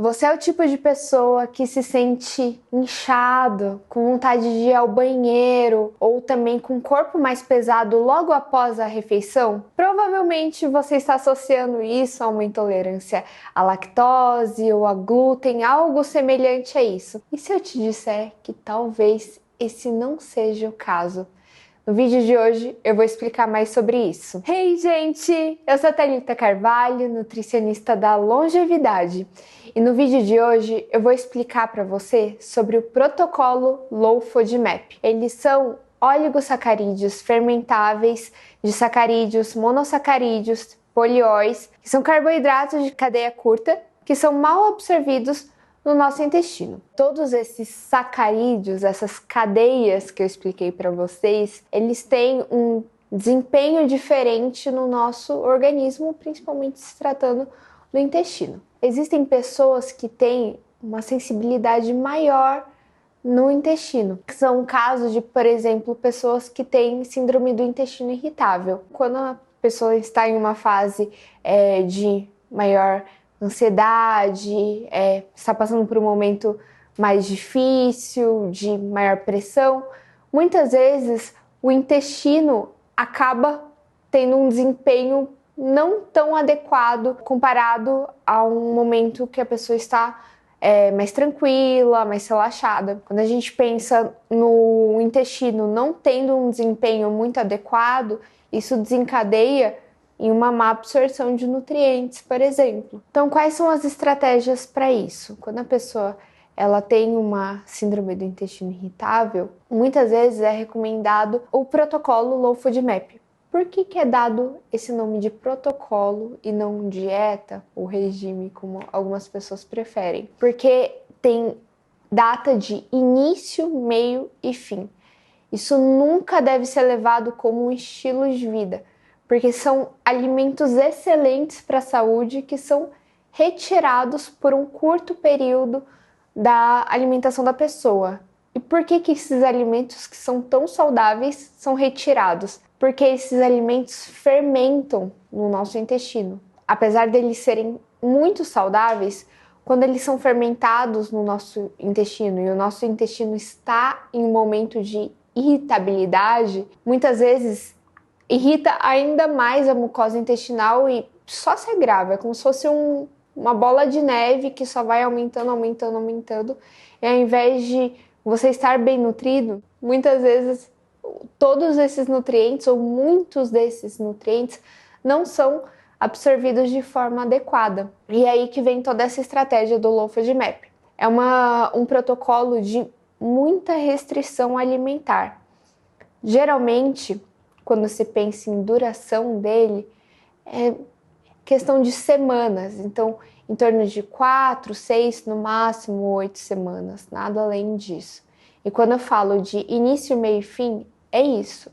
Você é o tipo de pessoa que se sente inchado, com vontade de ir ao banheiro ou também com o corpo mais pesado logo após a refeição? Provavelmente você está associando isso a uma intolerância à lactose ou a glúten, algo semelhante a isso. E se eu te disser que talvez esse não seja o caso? No vídeo de hoje eu vou explicar mais sobre isso. Hey, gente! Eu sou a Thalita Carvalho, nutricionista da Longevidade. E no vídeo de hoje eu vou explicar para você sobre o protocolo Low FODMAP. Eles são oligosacarídeos fermentáveis de sacarídeos, monossacarídeos, polióis, que são carboidratos de cadeia curta, que são mal absorvidos no nosso intestino. Todos esses sacarídeos, essas cadeias que eu expliquei para vocês, eles têm um desempenho diferente no nosso organismo, principalmente se tratando do intestino. Existem pessoas que têm uma sensibilidade maior no intestino. São casos de, por exemplo, pessoas que têm síndrome do intestino irritável. Quando a pessoa está em uma fase de maior ansiedade, está passando por um momento mais difícil, de maior pressão, muitas vezes o intestino acaba tendo um desempenho não tão adequado comparado a um momento que a pessoa está mais tranquila, mais relaxada. Quando a gente pensa no intestino não tendo um desempenho muito adequado, isso desencadeia em uma má absorção de nutrientes, por exemplo. Então, quais são as estratégias para isso? Quando a pessoa ela tem uma síndrome do intestino irritável, muitas vezes é recomendado o protocolo Low FODMAP. Por que é dado esse nome de protocolo e não dieta ou regime, como algumas pessoas preferem? Porque tem data de início, meio e fim. Isso nunca deve ser levado como um estilo de vida, porque são alimentos excelentes para a saúde que são retirados por um curto período da alimentação da pessoa. E por que esses alimentos que são tão saudáveis são retirados? Porque esses alimentos fermentam no nosso intestino. Apesar deles serem muito saudáveis, quando eles são fermentados no nosso intestino e o nosso intestino está em um momento de irritabilidade, muitas vezes irrita ainda mais a mucosa intestinal e só se agrava. É como se fosse uma bola de neve que só vai aumentando, aumentando, aumentando. E ao invés de você estar bem nutrido, muitas vezes todos esses nutrientes ou muitos desses nutrientes não são absorvidos de forma adequada. E é aí que vem toda essa estratégia do Low FODMAP. É um protocolo de muita restrição alimentar. Geralmente, quando se pensa em duração dele, é questão de semanas. Então, em torno de 4, 6, no máximo 8 semanas, nada além disso. E quando eu falo de início, meio e fim, é isso.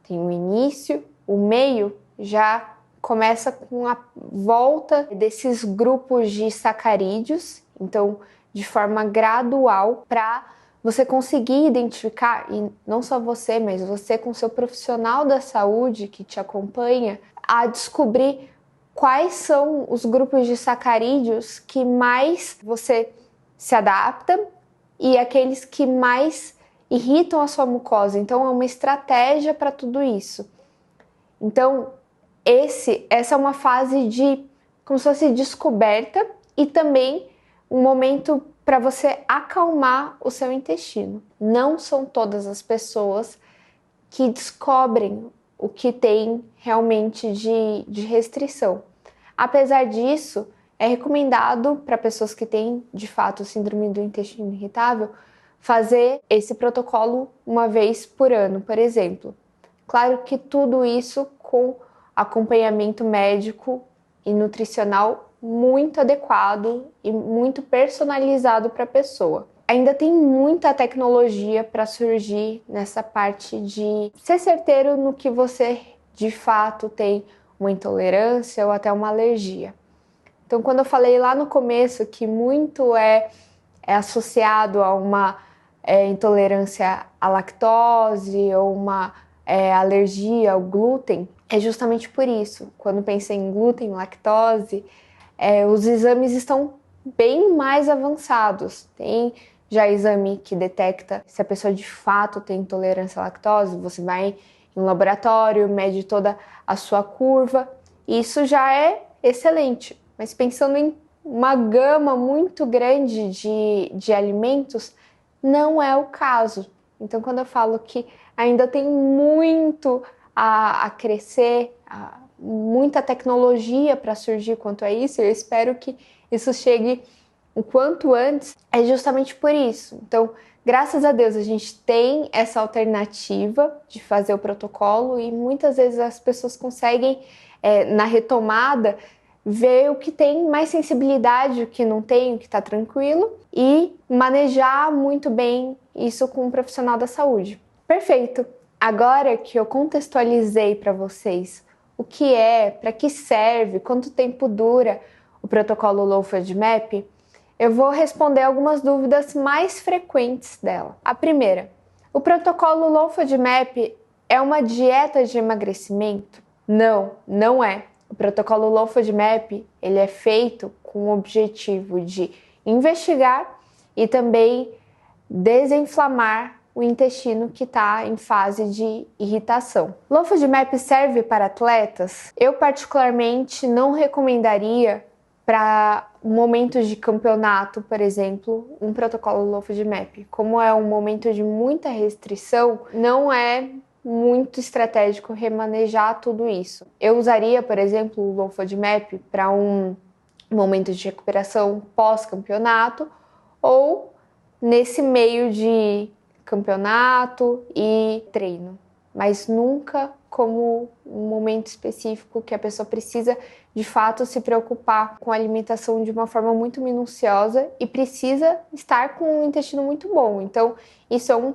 Tem o início, o meio já começa com a volta desses grupos de sacarídeos, então de forma gradual, para você conseguir identificar, e não só você, mas você com seu profissional da saúde que te acompanha, a descobrir quais são os grupos de sacarídeos que mais você se adapta e aqueles que mais irritam a sua mucosa. Então, é uma estratégia para tudo isso. Então, essa é uma fase de, como se fosse descoberta e também um momento para você acalmar o seu intestino. Não são todas as pessoas que descobrem o que tem realmente de restrição. Apesar disso, é recomendado para pessoas que têm, de fato, síndrome do intestino irritável, fazer esse protocolo uma vez por ano, por exemplo. Claro que tudo isso com acompanhamento médico e nutricional muito adequado e muito personalizado para a pessoa. Ainda tem muita tecnologia para surgir nessa parte de ser certeiro no que você de fato tem uma intolerância ou até uma alergia. Então, quando eu falei lá no começo que muito é associado a uma intolerância à lactose ou uma alergia ao glúten, é justamente por isso. Quando pensa em glúten, lactose, os exames estão bem mais avançados. Tem já exame que detecta se a pessoa de fato tem intolerância à lactose. Você vai em um laboratório, mede toda a sua curva. Isso já é excelente. Mas pensando em uma gama muito grande de alimentos, não é o caso. Então, quando eu falo que ainda tem muito a crescer, muita tecnologia para surgir quanto a isso, eu espero que isso chegue o quanto antes, é justamente por isso. Então, graças a Deus, a gente tem essa alternativa de fazer o protocolo e muitas vezes as pessoas conseguem, na retomada, ver o que tem mais sensibilidade, o que não tem, o que está tranquilo e manejar muito bem isso com um profissional da saúde. Perfeito! Agora que eu contextualizei para vocês o que é, para que serve, quanto tempo dura o protocolo Low FODMAP, eu vou responder algumas dúvidas mais frequentes dela. A primeira, o protocolo Low FODMAP é uma dieta de emagrecimento? Não, não é. O protocolo Low FODMAP, ele é feito com o objetivo de investigar e também desinflamar o intestino que está em fase de irritação. Low FODMAP serve para atletas? Eu particularmente não recomendaria para momentos de campeonato, por exemplo, um protocolo Low FODMAP. Como é um momento de muita restrição, não é muito estratégico remanejar tudo isso. Eu usaria, por exemplo, o Low FODMAP para um momento de recuperação pós-campeonato ou nesse meio de campeonato e treino, mas nunca como um momento específico que a pessoa precisa de fato se preocupar com a alimentação de uma forma muito minuciosa e precisa estar com um intestino muito bom. Então, isso é um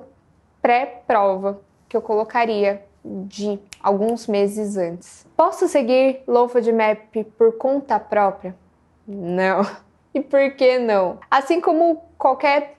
pré-prova que eu colocaria de alguns meses antes. Posso seguir Low FODMAP por conta própria? Não. E por que não? Assim como qualquer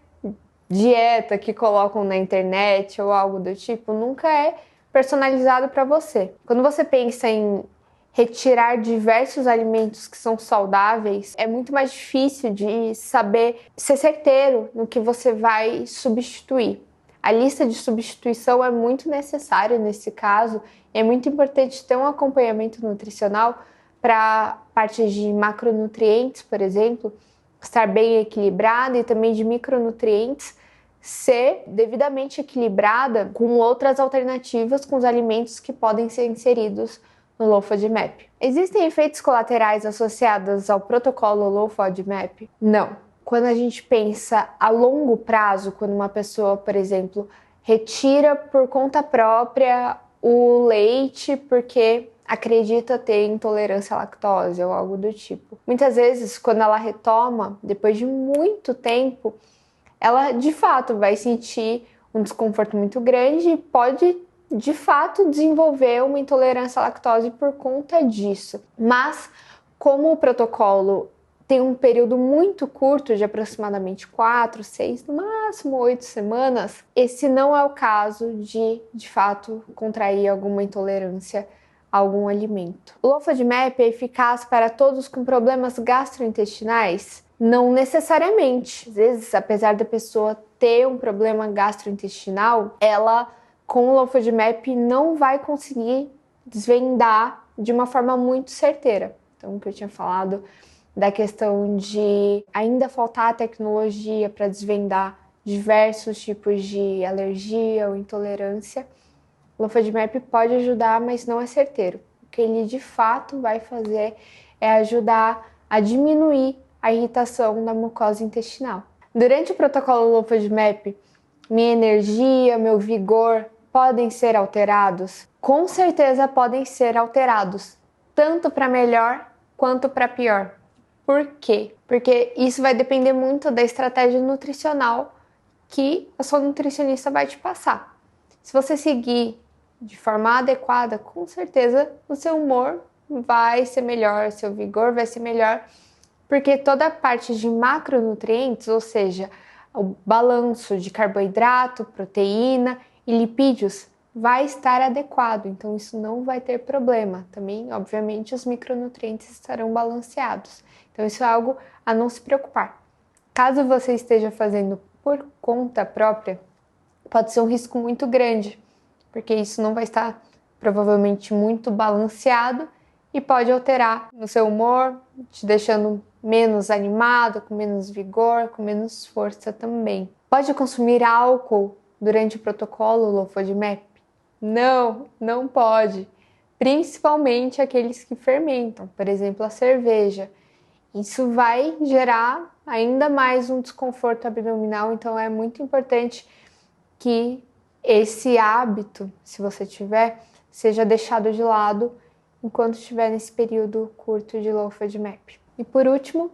dieta que colocam na internet ou algo do tipo, nunca é personalizado para você. Quando você pensa em retirar diversos alimentos que são saudáveis, é muito mais difícil de saber, ser certeiro no que você vai substituir. A lista de substituição é muito necessária nesse caso, é muito importante ter um acompanhamento nutricional para parte de macronutrientes, por exemplo, estar bem equilibrada e também de micronutrientes ser devidamente equilibrada com outras alternativas com os alimentos que podem ser inseridos no Low FODMAP. Existem efeitos colaterais associados ao protocolo Low FODMAP? Não. Quando a gente pensa a longo prazo, quando uma pessoa, por exemplo, retira por conta própria o leite porque acredita ter intolerância à lactose ou algo do tipo. Muitas vezes, quando ela retoma, depois de muito tempo, ela de fato vai sentir um desconforto muito grande e pode de fato desenvolver uma intolerância à lactose por conta disso. Mas como o protocolo tem um período muito curto, de aproximadamente 4, 6, no máximo 8 semanas, esse não é o caso de fato contrair alguma intolerância a algum alimento. O Low FODMAP é eficaz para todos com problemas gastrointestinais? Não necessariamente. Às vezes, apesar da pessoa ter um problema gastrointestinal, ela com o Low FODMAP não vai conseguir desvendar de uma forma muito certeira. Então, o que eu tinha falado da questão de ainda faltar tecnologia para desvendar diversos tipos de alergia ou intolerância, o Low FODMAP pode ajudar, mas não é certeiro. O que ele de fato vai fazer é ajudar a diminuir a irritação da mucosa intestinal. Durante o protocolo Low FODMAP, minha energia, meu vigor podem ser alterados? Com certeza podem ser alterados, tanto para melhor quanto para pior. Por quê? Porque isso vai depender muito da estratégia nutricional que a sua nutricionista vai te passar. Se você seguir de forma adequada, com certeza o seu humor vai ser melhor, seu vigor vai ser melhor, porque toda a parte de macronutrientes, ou seja, o balanço de carboidrato, proteína e lipídios, vai estar adequado, então isso não vai ter problema. Também, obviamente, os micronutrientes estarão balanceados. Então isso é algo a não se preocupar. Caso você esteja fazendo por conta própria, pode ser um risco muito grande, porque isso não vai estar provavelmente muito balanceado e pode alterar no seu humor, te deixando menos animado, com menos vigor, com menos força também. Pode consumir álcool durante o protocolo Low FODMAP? Não, não pode. Principalmente aqueles que fermentam, por exemplo, a cerveja. Isso vai gerar ainda mais um desconforto abdominal, então é muito importante que esse hábito, se você tiver, seja deixado de lado enquanto estiver nesse período curto de Low FODMAP. E por último,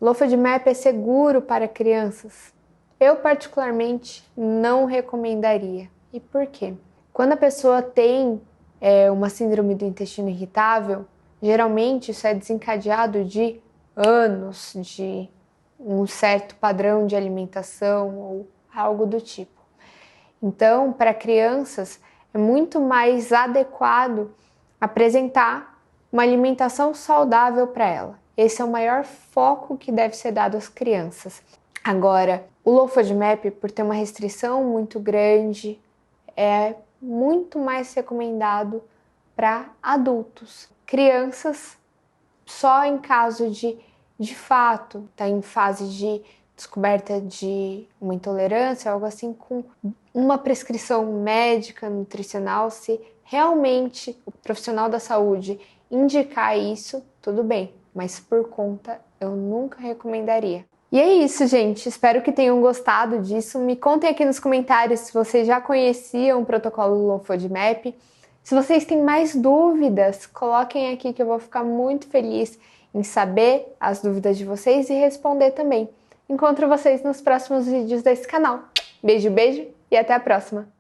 Low FODMAP é seguro para crianças? Eu particularmente não recomendaria. E por quê? Quando a pessoa tem uma síndrome do intestino irritável, geralmente isso é desencadeado de anos de um certo padrão de alimentação ou algo do tipo. Então, para crianças, é muito mais adequado apresentar uma alimentação saudável para ela. Esse é o maior foco que deve ser dado às crianças. Agora, o Low FODMAP, por ter uma restrição muito grande, é muito mais recomendado para adultos. Crianças, só em caso de fato, está em fase de descoberta de uma intolerância, algo assim, com uma prescrição médica, nutricional, se realmente o profissional da saúde indicar isso, tudo bem, mas por conta eu nunca recomendaria. E é isso, gente. Espero que tenham gostado disso. Me contem aqui nos comentários se vocês já conheciam o protocolo Low FODMAP. Se vocês têm mais dúvidas, coloquem aqui que eu vou ficar muito feliz em saber as dúvidas de vocês e responder também. Encontro vocês nos próximos vídeos desse canal. Beijo, beijo e até a próxima!